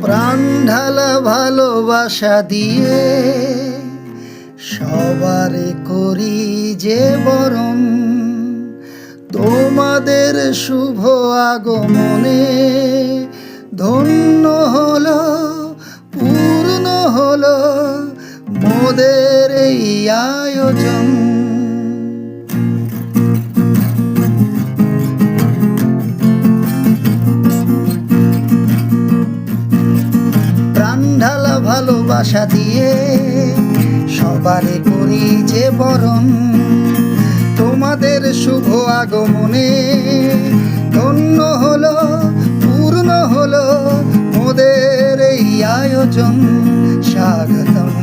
প্রাণ ঢালা ভালোবাসা দিয়ে সবারে করি যে বরণ, তোমাদের শুভ আগমনে ধন্য হলো, পূর্ণ হলো মোদের এই আয়োজন। প্রাণ ঢালা ভালোবাসা দিয়ে সবারে করি যে বরণ, তোমাদের শুভ আগমনে ধন্য হলো, পূর্ণ হলো মোদের এই আয়োজন। স্বাগতম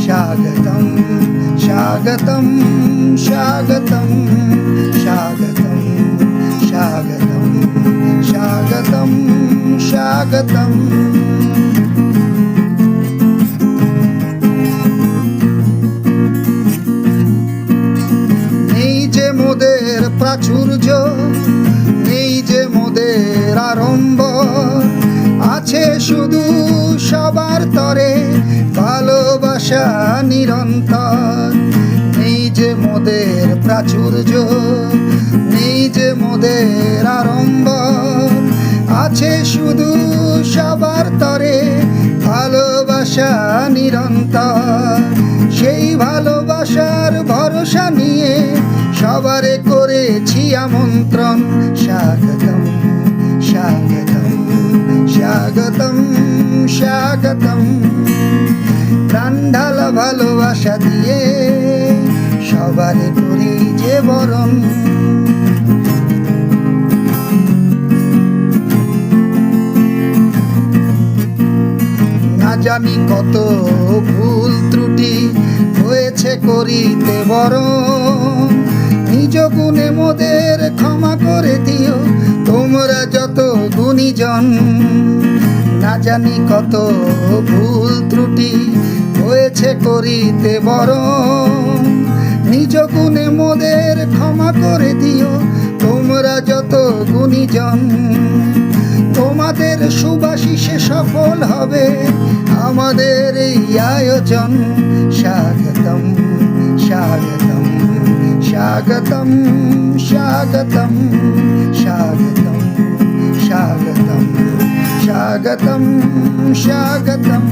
স্বাগতম স্বাগতম স্বাগতম স্বাগতম স্বাগতম স্বাগতম স্বাগতম। নেই যে মোদের প্রাচুর্য, নেই যে মোদের আরম্ভ, আছে শুধু সবার তরে ভালোবাসা নিরন্তর। নেই যে মোদের প্রাচুর্য, নেই যে মোদের আরম্ভ, আছে শুধু সবার তরে ভালোবাসা নিরন্তর। সেই ভালোবাসার ভরসা নিয়ে সবারে করেছি আমন্ত্রণ। স্বাগতম স্বাগতম স্বাগতম স্বাগতম। প্রাণ ঢালা ভালোবাসা দিয়ে সবারে করি যে বরণ। না জানি কত ভুল ত্রুটি হয়েছে করিতে বরণ, নিজ গুণে মোদের ক্ষমা করে দিও তোমরা যত গুণীজন। না জানি কত ভুল ত্রুটি হয়েছে করিতে বরণ, নিজ গুণে মোদের ক্ষমা করে দিও তোমরা যত গুণীজন। তোমাদের শুভাশিসে সফল হবে আমাদের এই আয়োজন। স্বাগতম স্বাগতম স্বাগতম স্বাগতম স্বাগতম স্বাগতম স্বাগতম স্বাগতম।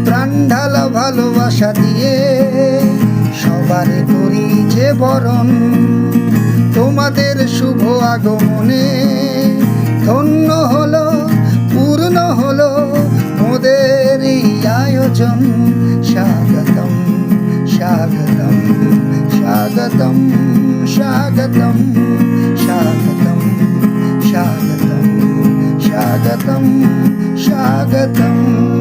প্রাণ ঢালা ভালোবাসা দিয়ে সবারে করি যে বরণ, তোমাদের শুভ আগমনে ধন্য হলো, পূর্ণ হলো মোদের এই আয়োজন। স্বাগতম স্বাগতম স্বাগতম স্বাগতম স্বাগতম স্বাগতম স্বাগতম স্বাগতম।